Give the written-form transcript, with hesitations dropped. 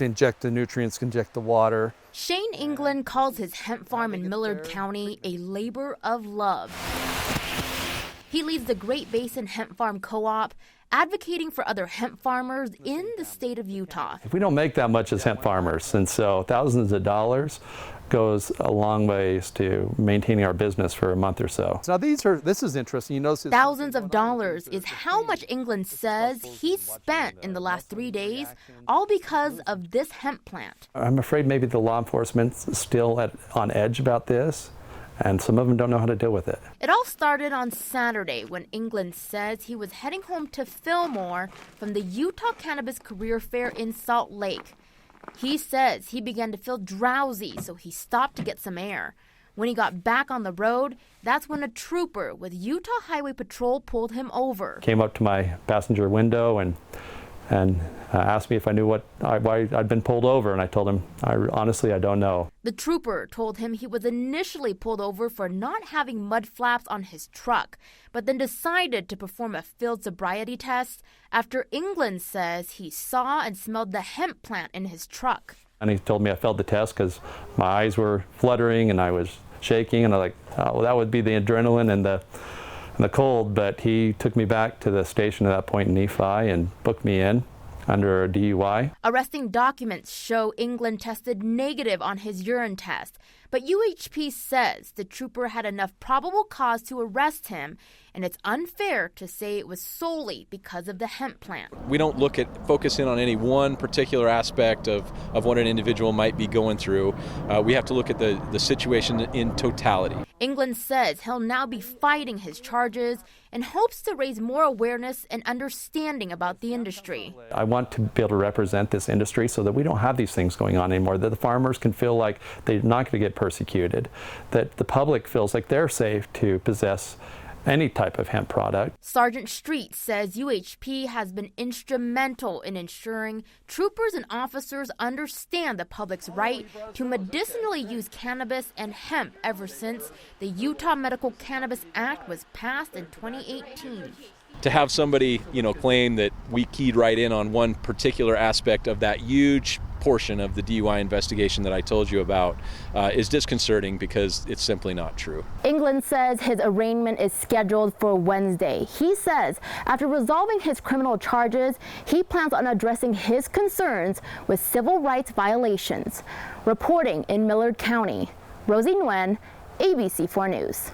Inject the nutrients, inject the water. Shane England calls his hemp farm in Millard County a labor of love. He leads the Great Basin Hemp Farm Co-op, advocating for other hemp farmers in the state of Utah. We don't make that much as hemp farmers, and so thousands of dollars goes a long ways to maintaining our business for a month or so. Now this is interesting. You notice thousands of dollars is how much England says he spent in the last 3 days, all because of this hemp plant. I'm afraid maybe the law enforcement's still on edge about this, and some of them don't know how to deal with it. It all started on Saturday when England says he was heading home to Fillmore from the Utah Cannabis Career Fair in Salt Lake. He says he began to feel drowsy, so he stopped to get some air. When he got back on the road, that's when a trooper with Utah Highway Patrol pulled him over. Came up to my passenger window and asked me if I knew why I'd been pulled over, and I told him, honestly, I don't know. The trooper told him he was initially pulled over for not having mud flaps on his truck, but then decided to perform a field sobriety test after England says he saw and smelled the hemp plant in his truck. And he told me I failed the test because my eyes were fluttering and I was shaking, and I was like, oh, well, that would be the adrenaline and the cold. But he took me back to the station at that point in Nephi and booked me in under a DUI. Arresting documents show England tested negative on his urine test, but UHP says the trooper had enough probable cause to arrest him, and it's unfair to say it was solely because of the hemp plant. We don't focus in on any one particular aspect of what an individual might be going through. We have to look at the situation in totality. England says he'll now be fighting his charges and hopes to raise more awareness and understanding about the industry. I want to be able to represent this industry so that we don't have these things going on anymore, that the farmers can feel like they're not going to get persecuted, that the public feels like they're safe to possess any type of hemp product. Sergeant Street says UHP has been instrumental in ensuring troopers and officers understand the public's right to medicinally use cannabis and hemp ever since the Utah Medical Cannabis Act was passed in 2018. To have somebody, claim that we keyed right in on one particular aspect of that huge portion of the DUI investigation that I told you about is disconcerting because it's simply not true. England says his arraignment is scheduled for Wednesday. He says after resolving his criminal charges, he plans on addressing his concerns with civil rights violations. Reporting in Millard County, Rosie Nguyen, ABC4 News.